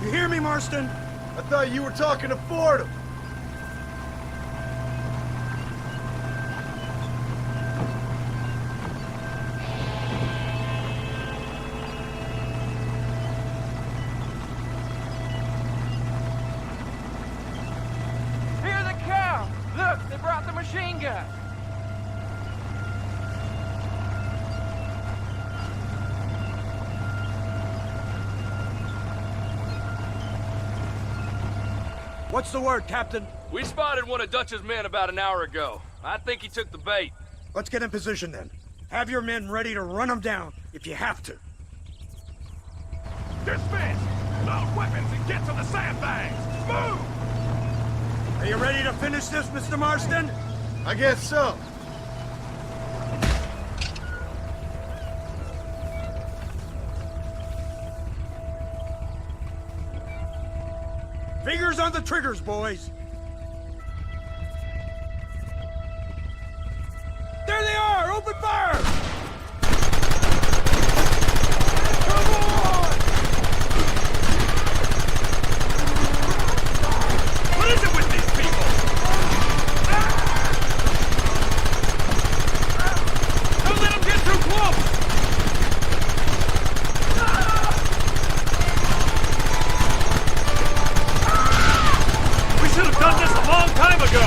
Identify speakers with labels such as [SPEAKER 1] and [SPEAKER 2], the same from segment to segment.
[SPEAKER 1] You hear me, Marston?
[SPEAKER 2] I thought you were talking to Fordham.
[SPEAKER 3] Hear the cow! Look, they brought the machine gun!
[SPEAKER 1] What's the word, Captain?
[SPEAKER 4] We spotted one of Dutch's men about an hour ago. I think he took the bait.
[SPEAKER 1] Let's get in position then. Have your men ready to run them down if you have to.
[SPEAKER 4] Dismiss! Load weapons and get to the sandbags! Move!
[SPEAKER 1] Are you ready to finish this, Mr. Marston?
[SPEAKER 2] I guess so.
[SPEAKER 1] Fingers on the triggers, boys. There they are! Open fire! Come on!
[SPEAKER 4] What is it with these people? Don't let them get too close! We should have done this a long time ago!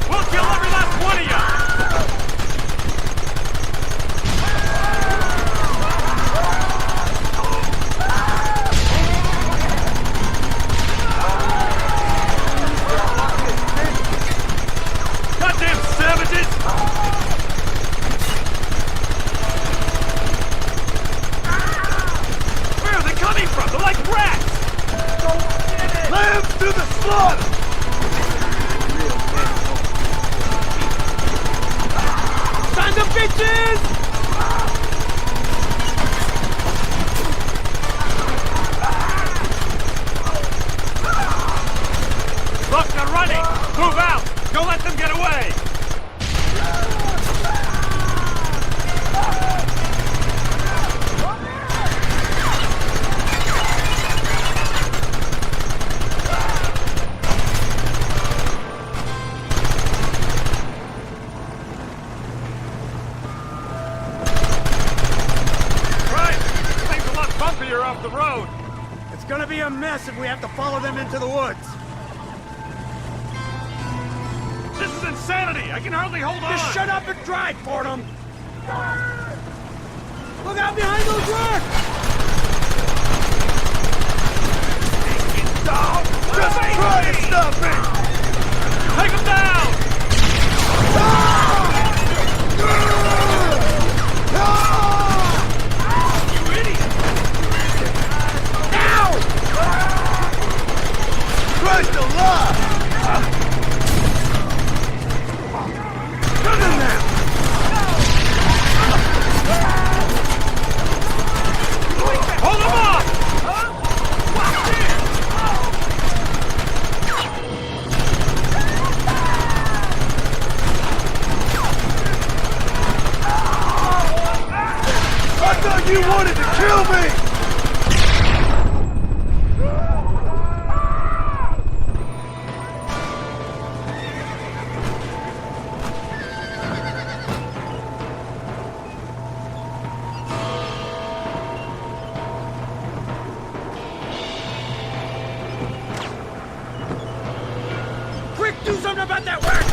[SPEAKER 4] We'll kill every last one of you! Goddamn savages! Where are they coming from? They're like rats!
[SPEAKER 2] Let him do the slaughter!
[SPEAKER 4] Sons of bitches! Look, they're running! Move out! Don't let them get away! Right! Things a lot bumpier off the road!
[SPEAKER 1] It's gonna be a mess if we have to follow them into the woods.
[SPEAKER 4] This is insanity! I can hardly hold on!
[SPEAKER 1] Just shut up and drive, Fordham! Look out behind those rocks!
[SPEAKER 4] Dog!
[SPEAKER 2] Just try to stop me!
[SPEAKER 4] Take him down! You idiot!
[SPEAKER 2] Christ alive! Come in now!
[SPEAKER 4] Hold him off!
[SPEAKER 2] I thought you wanted to kill me!
[SPEAKER 1] Quick, do something about that work!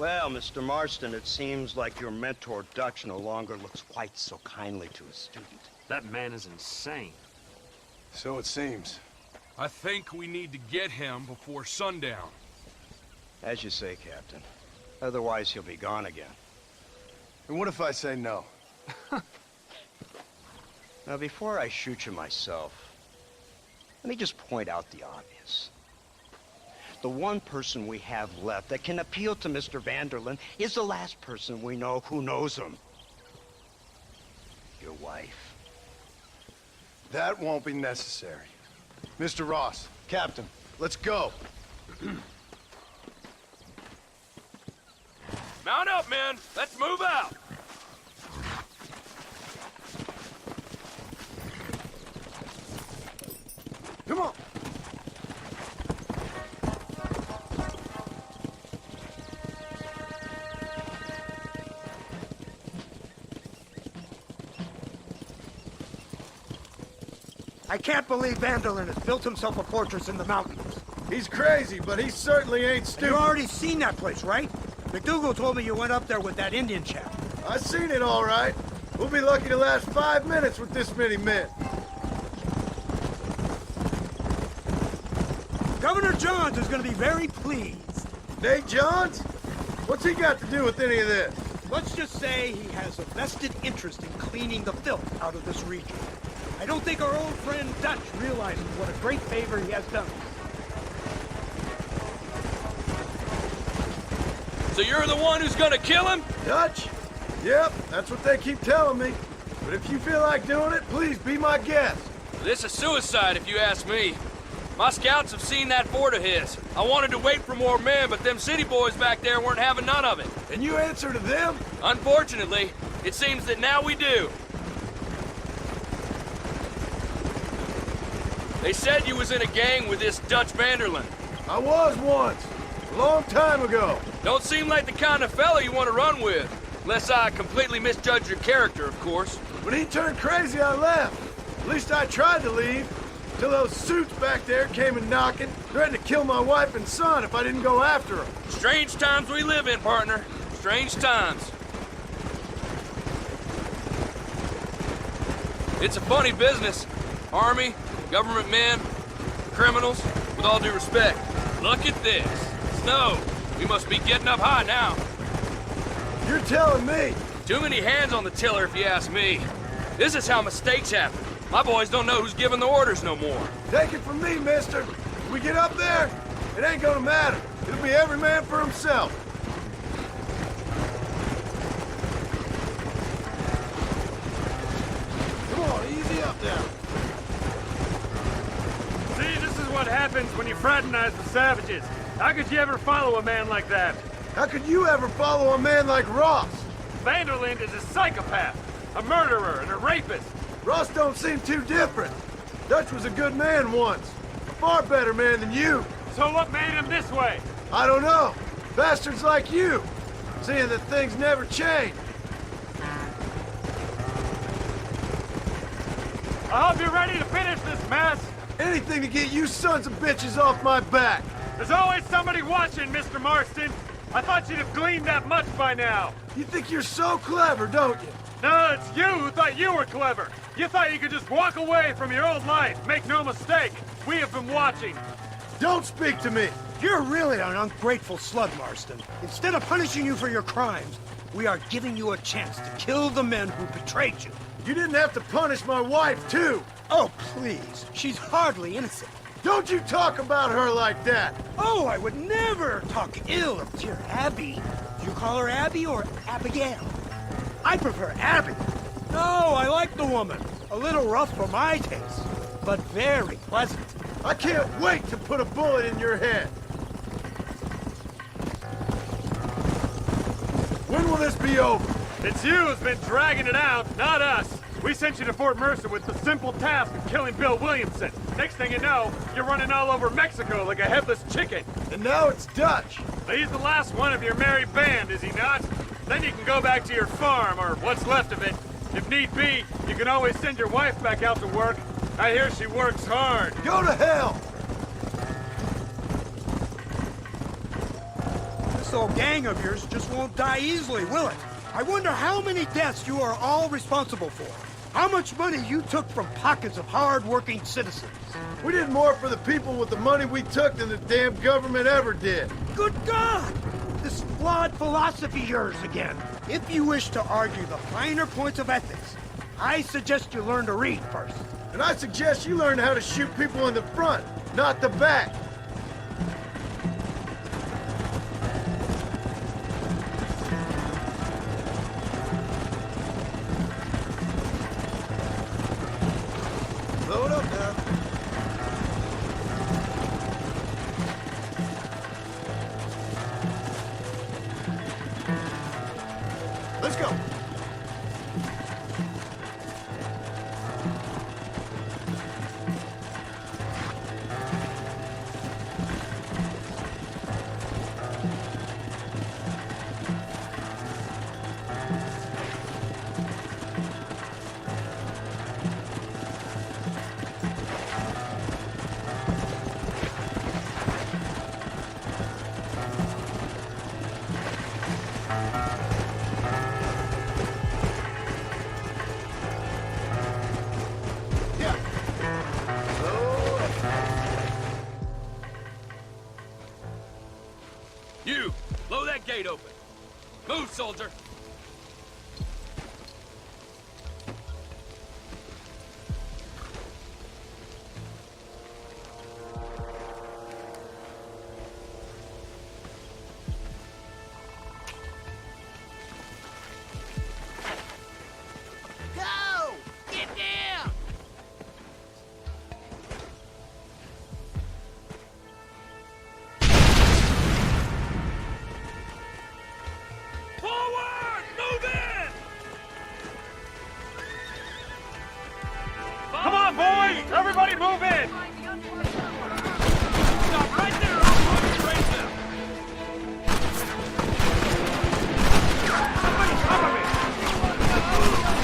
[SPEAKER 5] Well, Mr. Marston, it seems like your mentor Dutch no longer looks quite so kindly to his student.
[SPEAKER 4] That man is insane.
[SPEAKER 2] So it seems.
[SPEAKER 6] I think we need to get him before sundown.
[SPEAKER 5] As you say, Captain. Otherwise, he'll be gone again.
[SPEAKER 2] And what if I say no?
[SPEAKER 5] Now, before I shoot you myself, let me just point out the obvious. The one person we have left that can appeal to Mr. Vanderlyn is the last person we know who knows him. Your wife.
[SPEAKER 2] That won't be necessary. Mr. Ross, Captain, let's go.
[SPEAKER 6] Mount up, men! Let's move out!
[SPEAKER 2] Come on.
[SPEAKER 1] I can't believe Vanderlyn has built himself a fortress in the mountains.
[SPEAKER 2] He's crazy, but he certainly ain't
[SPEAKER 1] And
[SPEAKER 2] stupid.
[SPEAKER 1] you already seen that place, right? McDougal told me you went up there with that Indian chap.
[SPEAKER 2] I seen it all right. We'll be lucky to last 5 minutes with this many men.
[SPEAKER 1] Governor Johns is going to be very pleased.
[SPEAKER 2] Nate Johns? What's he got to do with any of this?
[SPEAKER 1] Let's just say he has a vested interest in cleaning the filth out of this region. I don't think our old friend Dutch realizes what a great favor he has done.
[SPEAKER 6] So you're the one who's gonna kill him?
[SPEAKER 2] Dutch? Yep, that's what they keep telling me. But if you feel like doing it, please be my guest.
[SPEAKER 6] This is suicide, if you ask me. My scouts have seen that fort of his. I wanted to wait for more men, but them city boys back there weren't having none of it.
[SPEAKER 2] And you answer to them?
[SPEAKER 6] Unfortunately, it seems that now we do. They said you was in a gang with this Dutch Vanderlyn.
[SPEAKER 2] I was once. A long time ago.
[SPEAKER 6] Don't seem like the kind of fella you want to run with. Unless I completely misjudge your character, of course.
[SPEAKER 2] When he turned crazy, I left. At least I tried to leave. Till those suits back there came and knocking, threatened to kill my wife and son if I didn't go after them.
[SPEAKER 6] Strange times we live in, partner. Strange times. It's a funny business. Army, government men, criminals, with all due respect. Look at this. Snow. We must be getting up high now.
[SPEAKER 2] You're telling me?
[SPEAKER 6] Too many hands on the tiller, if you ask me. This is how mistakes happen. My boys don't know who's giving the orders no more.
[SPEAKER 2] Take it from me, mister. If we get up there, it ain't gonna matter. It'll be every man for himself. Come on, easy up now.
[SPEAKER 4] See, this is what happens when you fraternize with savages. How could you ever follow a man like that?
[SPEAKER 2] How could you ever follow a man like Ross?
[SPEAKER 4] Vanderlyn is a psychopath, a murderer, and a rapist.
[SPEAKER 2] Ross don't seem too different. Dutch was a good man once. A far better man than you.
[SPEAKER 4] So what made him this way?
[SPEAKER 2] I don't know. Bastards like you. Seeing that things never change.
[SPEAKER 4] I hope you're ready to finish this mess.
[SPEAKER 2] Anything to get you sons of bitches off my back.
[SPEAKER 4] There's always somebody watching, Mr. Marston. I thought you'd have gleaned that much by now.
[SPEAKER 2] You think you're so clever, don't you?
[SPEAKER 4] No, it's you who thought you were clever. You thought you could just walk away from your old life. Make no mistake, we have been watching.
[SPEAKER 2] Don't speak to me.
[SPEAKER 1] You're really an ungrateful slug, Marston. Instead of punishing you for your crimes, we are giving you a chance to kill the men who betrayed you.
[SPEAKER 2] You didn't have to punish my wife, too.
[SPEAKER 1] Oh, please. She's hardly innocent.
[SPEAKER 2] Don't you talk about her like that.
[SPEAKER 1] Oh, I would never talk ill of dear Abby. Do you call her Abby or Abigail? I prefer Abby. No, I like the woman. A little rough for my taste, but very pleasant.
[SPEAKER 2] I can't wait to put a bullet in your head. When will this be over?
[SPEAKER 4] It's you who's been dragging it out, not us. We sent you to Fort Mercer with the simple task of killing Bill Williamson. Next thing you know, you're running all over Mexico like a headless chicken.
[SPEAKER 2] And now it's Dutch.
[SPEAKER 4] He's the last one of your merry band, is he not? Then you can go back to your farm, or what's left of it. If need be, you can always send your wife back out to work. I hear she works hard.
[SPEAKER 2] Go to hell! This
[SPEAKER 1] This old gang of yours just won't die easily, will it? I wonder how many deaths you are all responsible for. How much money you took from pockets of hard-working citizens.
[SPEAKER 2] We did more for the people with the money we took than the damn government ever did.
[SPEAKER 1] Good God! This flawed philosophy of yours again. If you wish to argue the finer points of ethics, I suggest you learn to read first.
[SPEAKER 2] And I suggest you learn how to shoot people in the front, not the back. Load up now. Let's go.
[SPEAKER 6] You, blow that gate open. Move, soldier.
[SPEAKER 7] Go! Get down!
[SPEAKER 6] Forward! Move in!
[SPEAKER 4] Come on, boys! Everybody move in!
[SPEAKER 6] Stop right there! I'll put you right now.
[SPEAKER 4] Somebody cover me!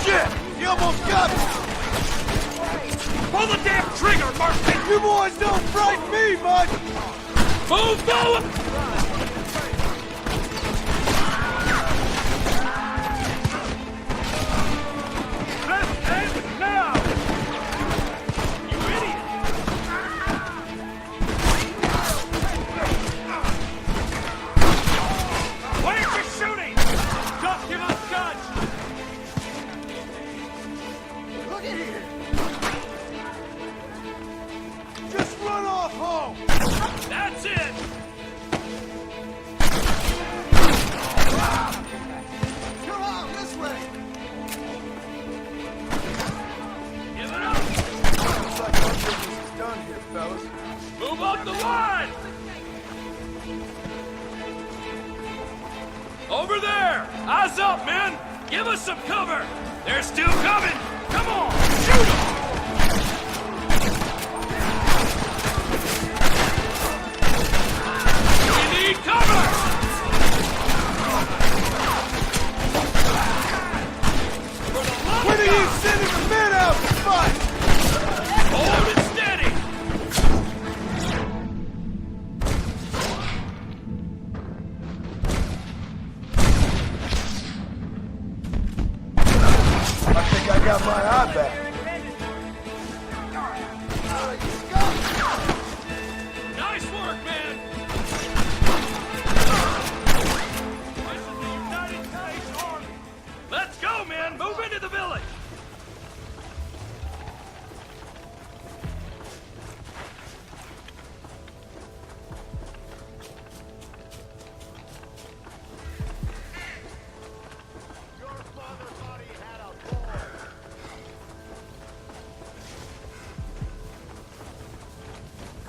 [SPEAKER 2] Shit! You almost got me!
[SPEAKER 4] Pull the damn trigger, Marston!
[SPEAKER 2] You boys don't frighten me much!
[SPEAKER 6] Move forward!
[SPEAKER 4] Let's end now!
[SPEAKER 6] You idiot!
[SPEAKER 4] Why aren't you shooting? Just give us guns!
[SPEAKER 2] Look at here! Just run off home!
[SPEAKER 6] That's it!
[SPEAKER 2] Come on, this way!
[SPEAKER 6] Give it up!
[SPEAKER 2] Looks like our business is done here, fellas.
[SPEAKER 6] Move up the line! Over there! Eyes up, men! Give us some cover! They're still coming! Come on! Shoot them! We need cover!
[SPEAKER 2] When are you sending the men out to fight?
[SPEAKER 6] Hold it steady!
[SPEAKER 2] I think I got my eye back.
[SPEAKER 6] Nice work, man! This is the United States Army! Let's go, men! Move into the village!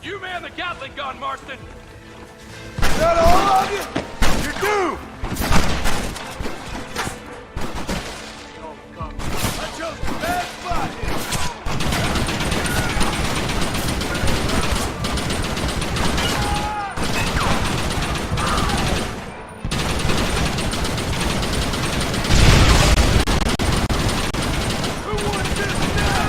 [SPEAKER 6] You man the Gatling gun, Marston!
[SPEAKER 2] Is that all of you? You're doomed! I chose a bad spot here. Who wants this now?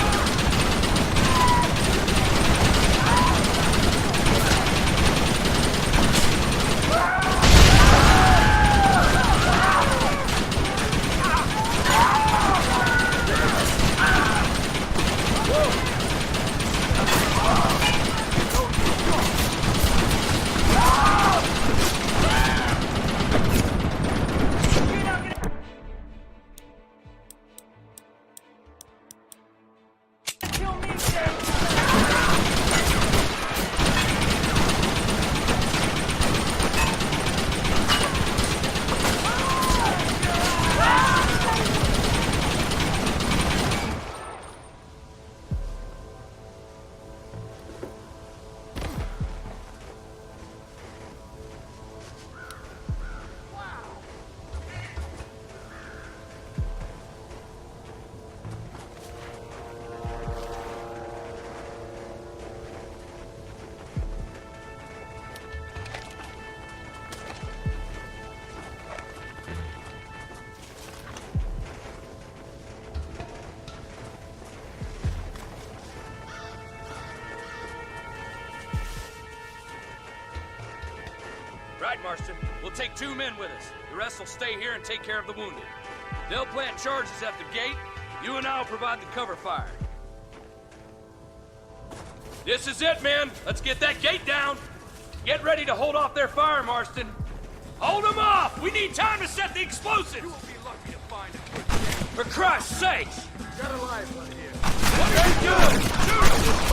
[SPEAKER 6] Right, Marston. We'll take 2 men with us. The rest will stay here and take care of the wounded. They'll plant charges at the gate. You and I'll provide the cover fire. This is it, men. Let's get that gate down. Get ready to hold off their fire, Marston. Hold them off! We need time to set the explosives! You will be lucky to find a good gate. For Christ's sakes!
[SPEAKER 8] Got a life on here.
[SPEAKER 6] What are you doing? Shoot!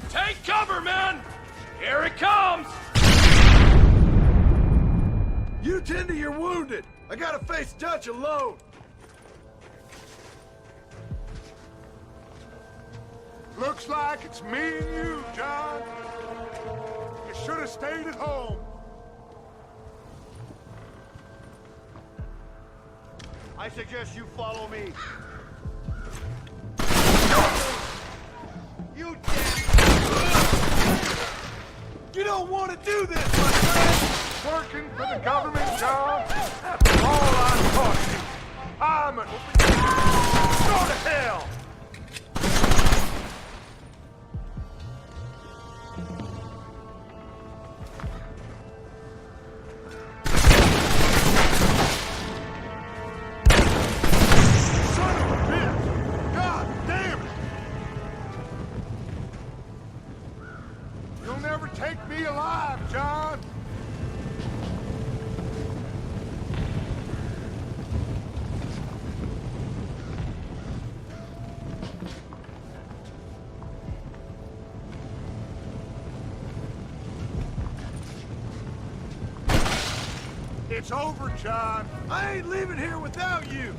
[SPEAKER 6] Take cover, men! Here it comes!
[SPEAKER 8] You tend to your wounded. I gotta face Dutch alone.
[SPEAKER 2] Looks like it's me and you, John. You should have stayed at home.
[SPEAKER 8] I suggest you follow me. You You don't want to do this, my friend!
[SPEAKER 2] Working for the government, John? That's all I'm taught you. I'm a... Go to hell! Son of a bitch! God damn it! You'll never take me alive, John! It's over, John.
[SPEAKER 8] I ain't leaving here without you!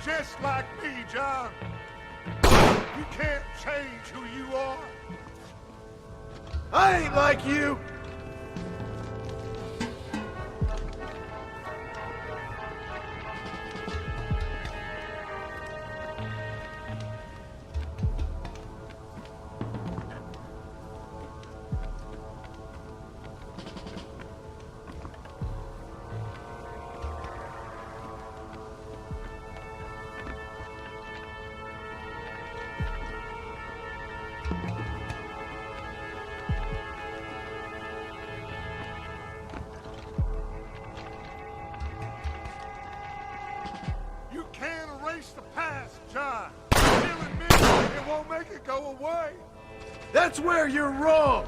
[SPEAKER 2] Just like me, John. You can't change who you are.
[SPEAKER 8] I ain't like you!
[SPEAKER 2] You can't erase the past, John. Killing me, it won't make it go away.
[SPEAKER 8] That's where you're wrong!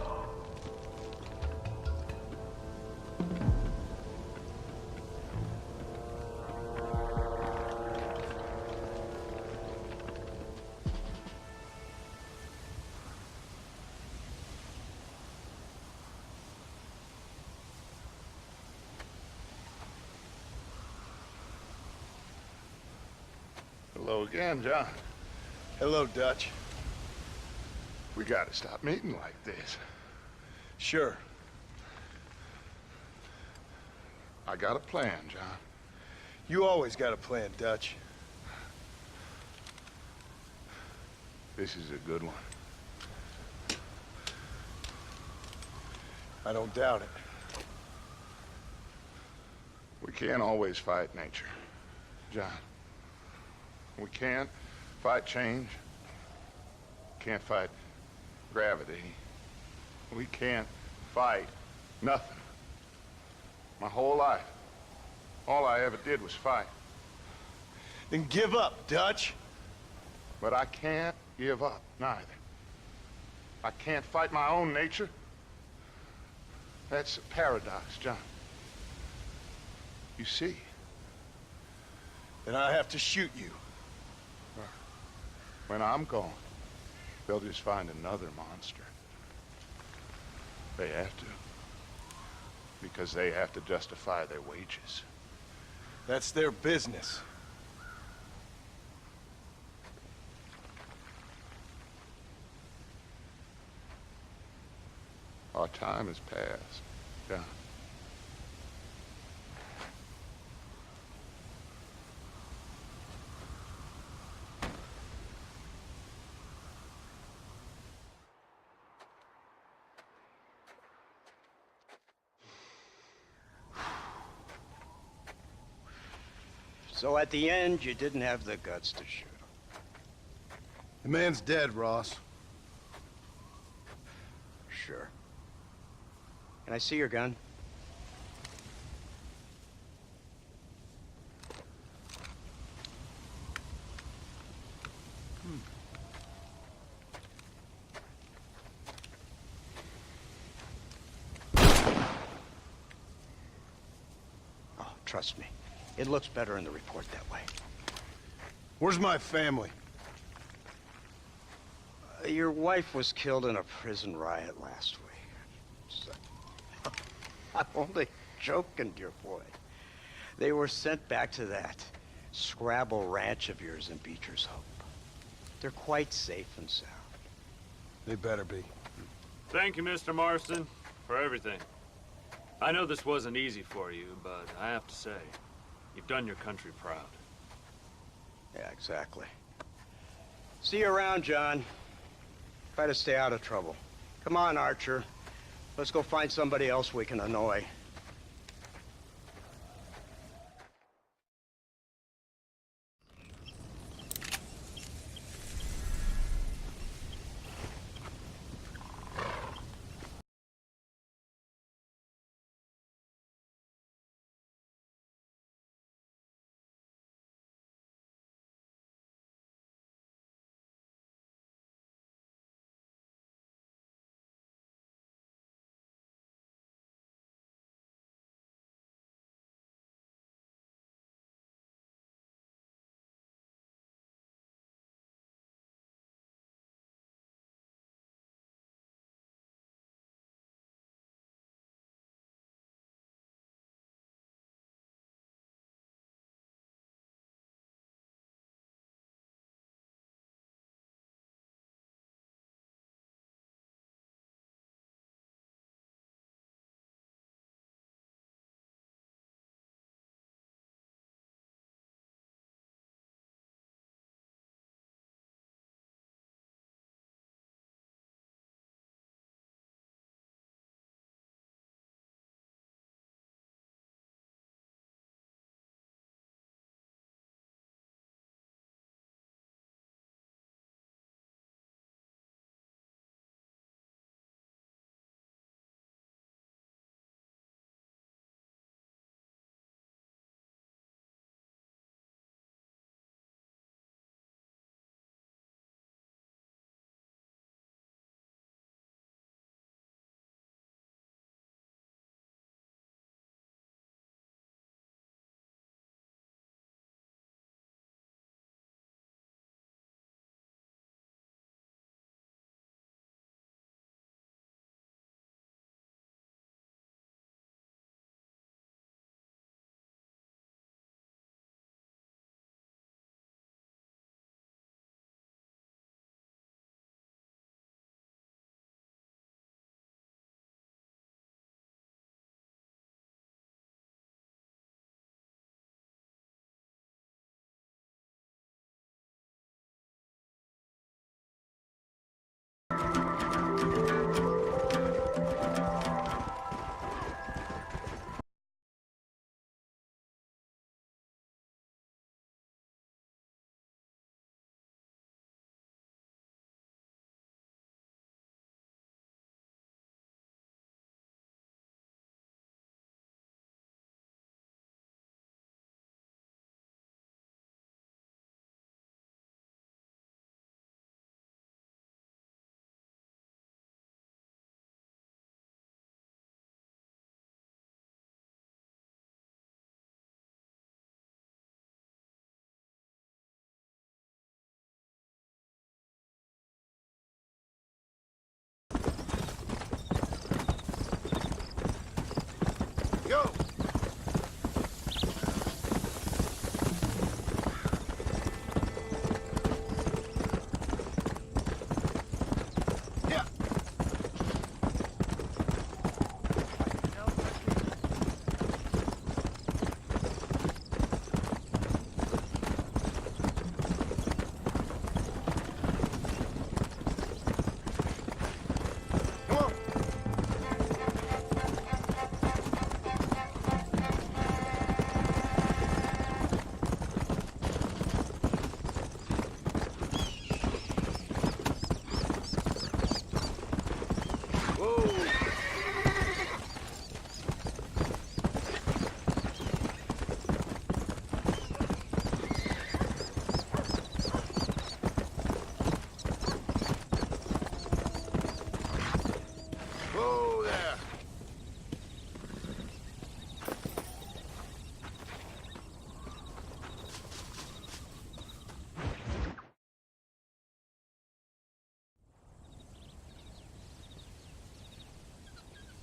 [SPEAKER 2] Hello again, John. Hello, Dutch. We gotta stop meeting like this. Sure. I got a plan, John. You always got a plan, Dutch. This is a good one. I don't doubt it. We can't always fight nature, John. We can't fight change. Can't fight gravity. We can't fight nothing. My whole life, all I ever did was fight. Then give up, Dutch.
[SPEAKER 9] But I can't give up, neither. I can't fight my own nature. That's a paradox, John. You see?
[SPEAKER 2] Then I have to shoot you.
[SPEAKER 9] When I'm gone, they'll just find another monster. They have to. Because they have to justify their wages.
[SPEAKER 2] That's their business.
[SPEAKER 9] Our time has passed, John.
[SPEAKER 5] So at the end, you didn't have the guts to shoot him.
[SPEAKER 2] The man's dead, Ross.
[SPEAKER 5] Sure. Can I see your gun? Oh, trust me. It looks better in the report that way.
[SPEAKER 2] Where's my family?
[SPEAKER 5] Your wife was killed in a prison riot last week. So, I'm only joking, dear boy. They were sent back to that Scrabble ranch of yours in Beecher's Hope. They're quite safe and sound.
[SPEAKER 2] They better be.
[SPEAKER 4] Thank you, Mr. Marston, for everything. I know this wasn't easy for you, but I have to say, you've done your country proud.
[SPEAKER 5] Yeah, exactly. See you around, John. Try to stay out of trouble. Come on, Archer. Let's go find somebody else we can annoy.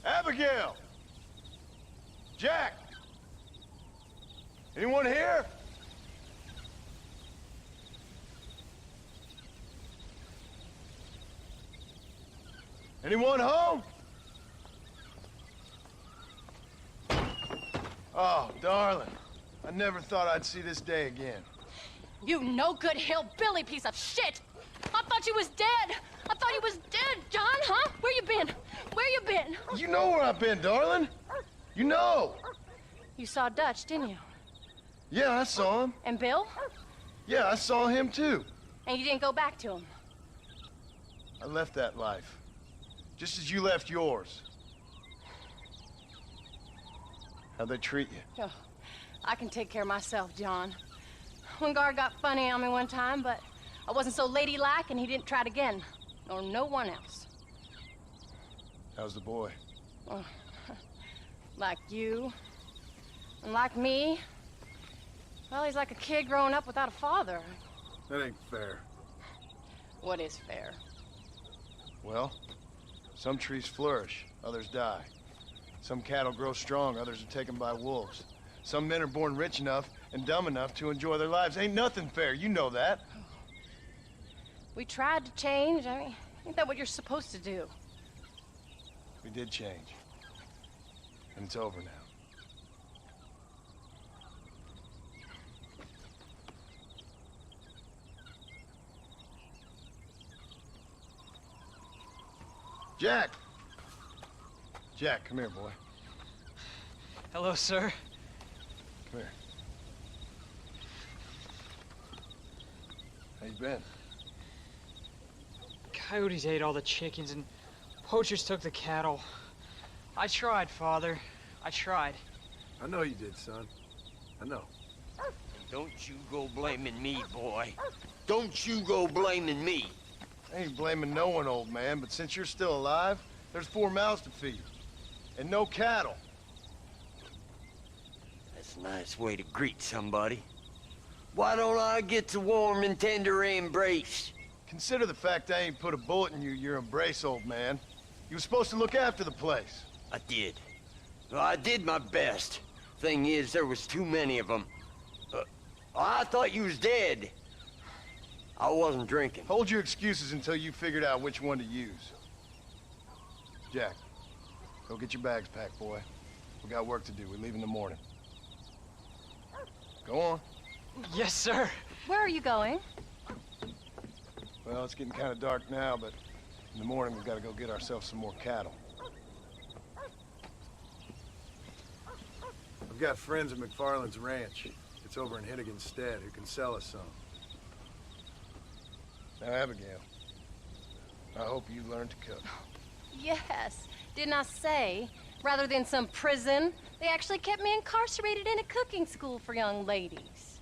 [SPEAKER 2] Abigail! Jack! Anyone here? Anyone home? Oh, darling. I never thought I'd see this day again.
[SPEAKER 10] You no-good hillbilly piece of shit! I thought you was dead! I thought you was dead, John, huh? Where you been? Where you been?
[SPEAKER 2] You know where I've been, darling. You know.
[SPEAKER 10] You saw Dutch, didn't you?
[SPEAKER 2] Yeah, I saw him.
[SPEAKER 10] And Bill?
[SPEAKER 2] Yeah, I saw him too.
[SPEAKER 10] And you didn't go back to him?
[SPEAKER 2] I left that life. Just as you left yours. How'd they treat you?
[SPEAKER 10] Oh, I can take care of myself, John. One guard got funny on me one time, but I wasn't so ladylike and he didn't try it again. Nor no one else.
[SPEAKER 2] How's the boy?
[SPEAKER 10] Oh, like you. And like me. Well, he's like a kid growing up without a father.
[SPEAKER 2] That ain't fair.
[SPEAKER 10] What is fair?
[SPEAKER 2] Well, some trees flourish, others die. Some cattle grow strong, others are taken by wolves. Some men are born rich enough and dumb enough to enjoy their lives. Ain't nothing fair, you know that.
[SPEAKER 10] We tried to change. I mean, ain't that what you're supposed to do?
[SPEAKER 2] We did change. And it's over now. Jack! Jack, come here, boy.
[SPEAKER 11] Hello, sir.
[SPEAKER 2] Come here. How you been?
[SPEAKER 11] Coyotes ate all the chickens and poachers took the cattle. I tried, Father. I tried.
[SPEAKER 2] I know you did, son. I know.
[SPEAKER 5] Don't you go blaming me, boy. Don't you go blaming me.
[SPEAKER 2] I ain't blaming no one, old man, but since you're still alive, there's 4 mouths to feed. And no cattle.
[SPEAKER 5] That's a nice way to greet somebody. Why don't I get the warm and tender embrace?
[SPEAKER 2] Consider the fact I ain't put a bullet in your embrace, old man. You were supposed to look after the place.
[SPEAKER 5] I did. Well, I did my best. Thing is, there was too many of them. I thought you was dead. I wasn't drinking.
[SPEAKER 2] Hold your excuses until you figured out which one to use. Jack, go get your bags packed, boy. We got work to do. We leave in the morning. Go on.
[SPEAKER 11] Yes, sir.
[SPEAKER 10] Where are you going?
[SPEAKER 2] Well, it's getting kind of dark now, but in the morning we've got to go get ourselves some more cattle. I've got friends at McFarland's ranch. It's over in Hennigan's stead who can sell us some. Now, Abigail, I hope you learn to cook.
[SPEAKER 10] Yes. Didn't I say, rather than some prison, they actually kept me incarcerated in a cooking school for young ladies.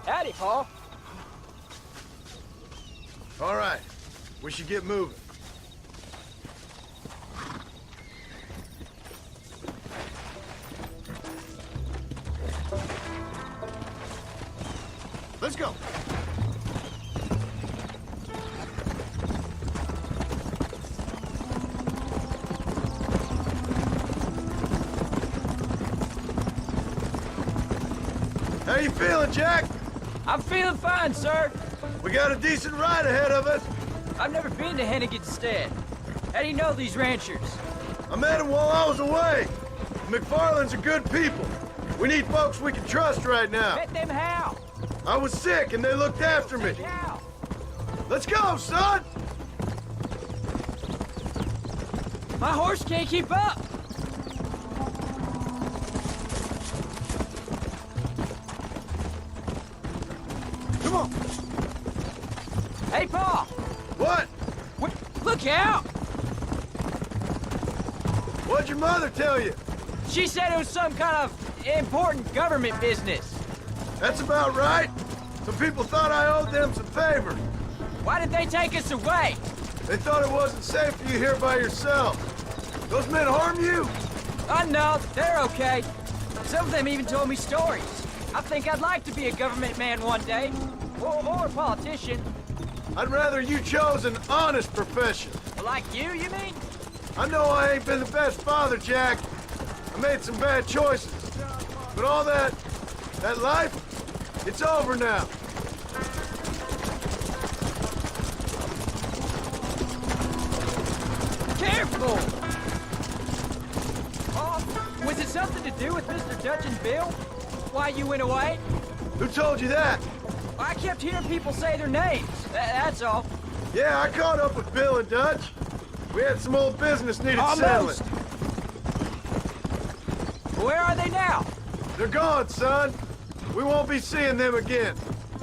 [SPEAKER 11] Howdy, Paul.
[SPEAKER 2] All right, we should get moving. Let's go. How you feeling, Jack?
[SPEAKER 3] I'm feeling fine, sir.
[SPEAKER 2] We got a decent ride ahead of us.
[SPEAKER 3] I've never been to Hennigan's Stead. How do you know these ranchers?
[SPEAKER 2] I met them while I was away. McFarland's are good people. We need folks we can trust right now.
[SPEAKER 3] Met them how?
[SPEAKER 2] I was sick and they looked after me.
[SPEAKER 3] How?
[SPEAKER 2] Let's go, son!
[SPEAKER 3] My horse can't keep up.
[SPEAKER 2] Come on.
[SPEAKER 3] Hey, Pa!
[SPEAKER 2] What?
[SPEAKER 3] Look out!
[SPEAKER 2] What'd your mother tell you?
[SPEAKER 3] She said it was some kind of important government business.
[SPEAKER 2] That's about right. Some people thought I owed them some favor.
[SPEAKER 3] Why did they take us away?
[SPEAKER 2] They thought it wasn't safe for you here by yourself. Those men harm you?
[SPEAKER 3] No, they're okay. Some of them even told me stories. I think I'd like to be a government man one day. Or a politician.
[SPEAKER 2] I'd rather you chose an honest profession.
[SPEAKER 3] Like you mean?
[SPEAKER 2] I know I ain't been the best father, Jack. I made some bad choices. But all that life, it's over now.
[SPEAKER 3] Careful! Oh, was it something to do with Mr. Dutch and Bill? Why you went away?
[SPEAKER 2] Who told you that?
[SPEAKER 3] I kept hearing people say their names. That's all.
[SPEAKER 2] Yeah, I caught up with Bill and Dutch. We had some old business needed settling.
[SPEAKER 3] Where are they now?
[SPEAKER 2] They're gone, son. We won't be seeing them again.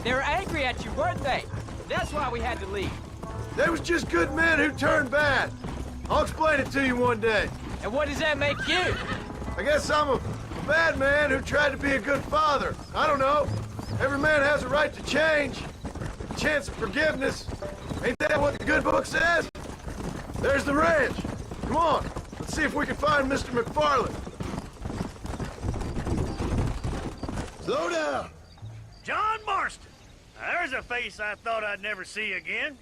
[SPEAKER 3] They were angry at you, weren't they? That's why we had to leave.
[SPEAKER 2] They was just good men who turned bad. I'll explain it to you one day.
[SPEAKER 3] And what does that make you?
[SPEAKER 2] I guess I'm a bad man who tried to be a good father. I don't know. Every man has a right to change. A chance of forgiveness. Ain't that what the good book says? There's the ranch. Come on. Let's see if we can find Mr. McFarland. Slow down.
[SPEAKER 7] John Marston. Now, there's a face I thought I'd never see again.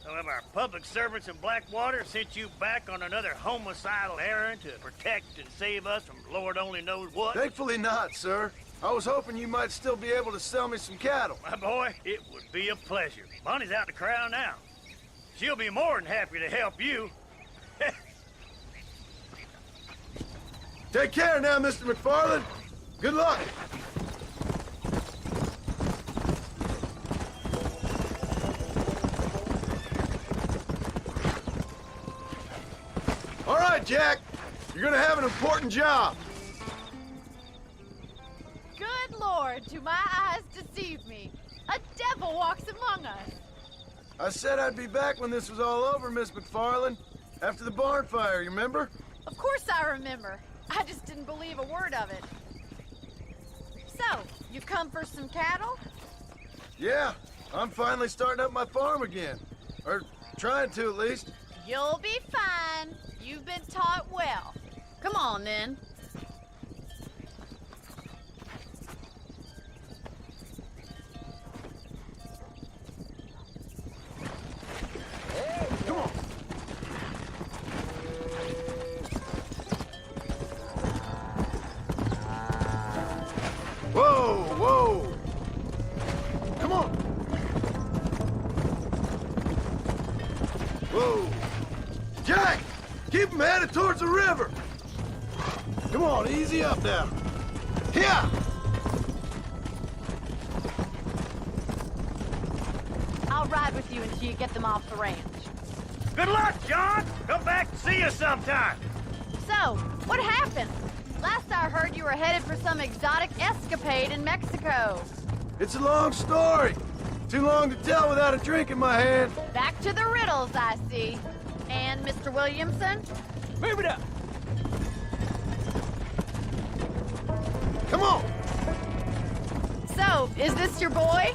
[SPEAKER 7] Some of our public servants in Blackwater sent you back on another homicidal errand to protect and save us from Lord only knows what.
[SPEAKER 2] Thankfully not, sir. I was hoping you might still be able to sell me some cattle.
[SPEAKER 7] My boy, it would be a pleasure. Bonnie's out to corral now. She'll be more than happy to help you.
[SPEAKER 2] Take care now, Mr. McFarland. Good luck. All right, Jack. You're gonna have an important job.
[SPEAKER 12] Good Lord, do my eyes deceive me? A devil walks among us.
[SPEAKER 2] I said I'd be back when this was all over, Miss McFarland. After the barn fire, you remember?
[SPEAKER 12] Of course I remember. I just didn't believe a word of it. So, you come for some cattle?
[SPEAKER 2] Yeah, I'm finally starting up my farm again. Or trying to, at least.
[SPEAKER 12] You'll be fine. You've been taught well. Come on, then.
[SPEAKER 2] Come on. Whoa, whoa. Come on. Whoa. Jack, keep them headed towards the river. Come on, easy up now. Here.
[SPEAKER 12] I'll ride with you until you get them off the ranch.
[SPEAKER 7] Good luck, John. Come back and see us sometime.
[SPEAKER 12] So, what happened? Last I heard, you were headed for some exotic escapade in Mexico.
[SPEAKER 2] It's a long story. Too long to tell without a drink in my hand.
[SPEAKER 12] Back to the riddles, I see. And Mr. Williamson?
[SPEAKER 3] Move it up!
[SPEAKER 2] Come on!
[SPEAKER 12] So, is this your boy?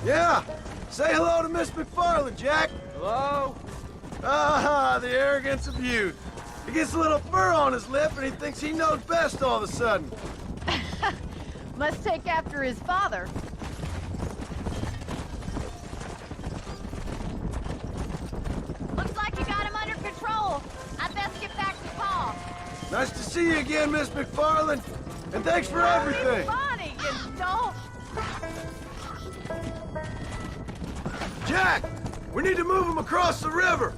[SPEAKER 2] Yeah. Say hello to Miss McFarland, Jack.
[SPEAKER 3] Hello?
[SPEAKER 2] Ah, the arrogance of youth. He gets a little fur on his lip and he thinks he knows best all of a sudden.
[SPEAKER 12] Must take after his father. Looks like you got him under control. I'd best get back to Pa.
[SPEAKER 2] Nice to see you again, Miss McFarland. And thanks for everything.
[SPEAKER 12] Bonnie, you don't.
[SPEAKER 2] Jack! We need to move him across the river!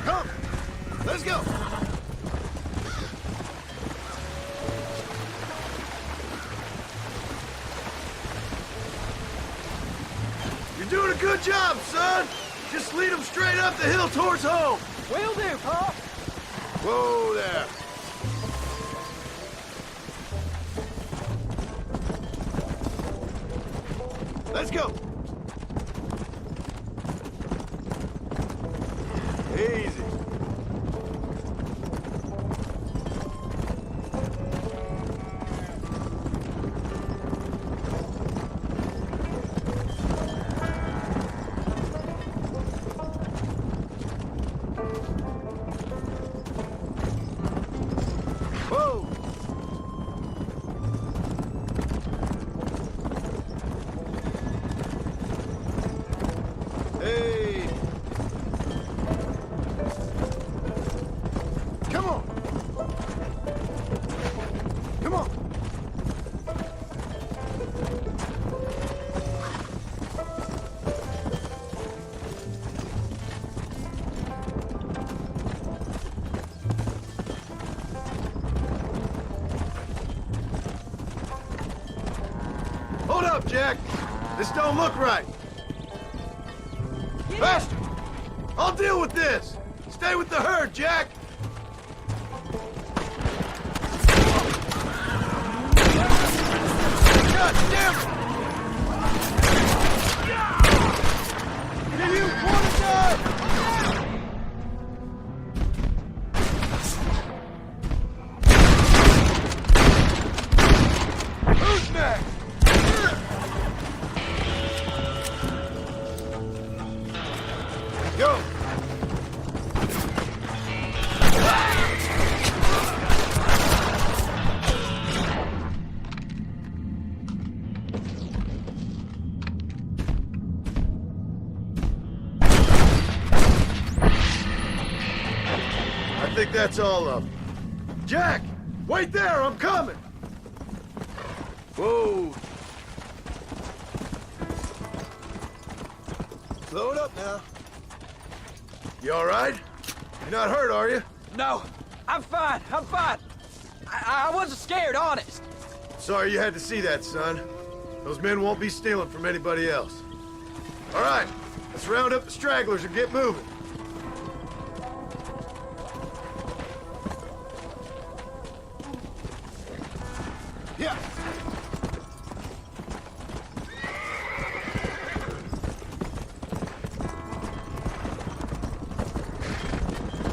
[SPEAKER 2] Come! Let's go! You're doing a good job, son! Just lead them straight up the hill towards home!
[SPEAKER 3] Will do, Pop.
[SPEAKER 2] Whoa there! Let's go! Easy. Whoa! Hey! Come on! Come on! Hold up, Jack! This don't look right! Faster! I'll deal with this! Stay with the herd, Jack! God damn it! Can you want to die? Who's next? Go! I think that's all of them. Jack! Wait there! I'm coming! Whoa! Slow it up now. You all right? You're not hurt, are you?
[SPEAKER 3] No, I'm fine. I'm fine. I wasn't scared, honest.
[SPEAKER 2] Sorry you had to see that, son. Those men won't be stealing from anybody else. All right, let's round up the stragglers and get moving. Yeah.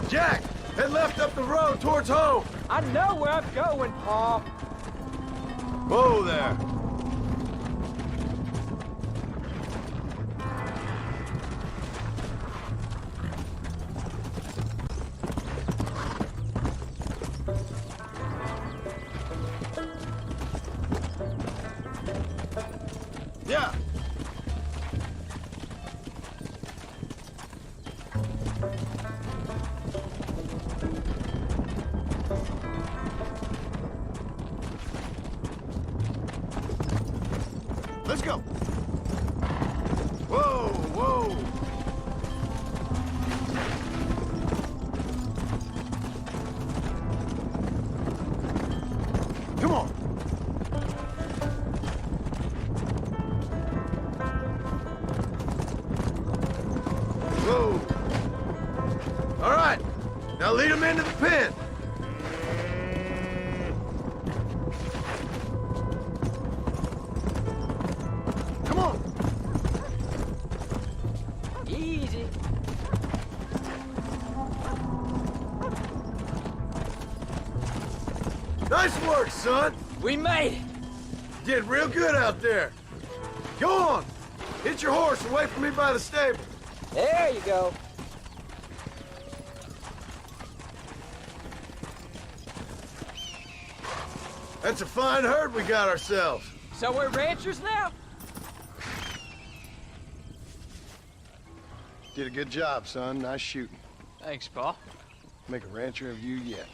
[SPEAKER 2] Jack, head left up the road towards home.
[SPEAKER 3] I know where I'm going, Pa.
[SPEAKER 2] Whoa there. Yeah. Let's go. Whoa, whoa. Come on. Whoa. All right. Now lead them into the pen. Come on.
[SPEAKER 3] Easy.
[SPEAKER 2] Nice work, son.
[SPEAKER 3] We made it.
[SPEAKER 2] Did real good out there. Go on. Hit your horse and wait for me by the stable.
[SPEAKER 3] There you go.
[SPEAKER 2] That's a fine herd we got ourselves.
[SPEAKER 3] So we're ranchers now?
[SPEAKER 2] Did a good job, son. Nice shooting.
[SPEAKER 11] Thanks, Pa.
[SPEAKER 2] Make a rancher of you yet.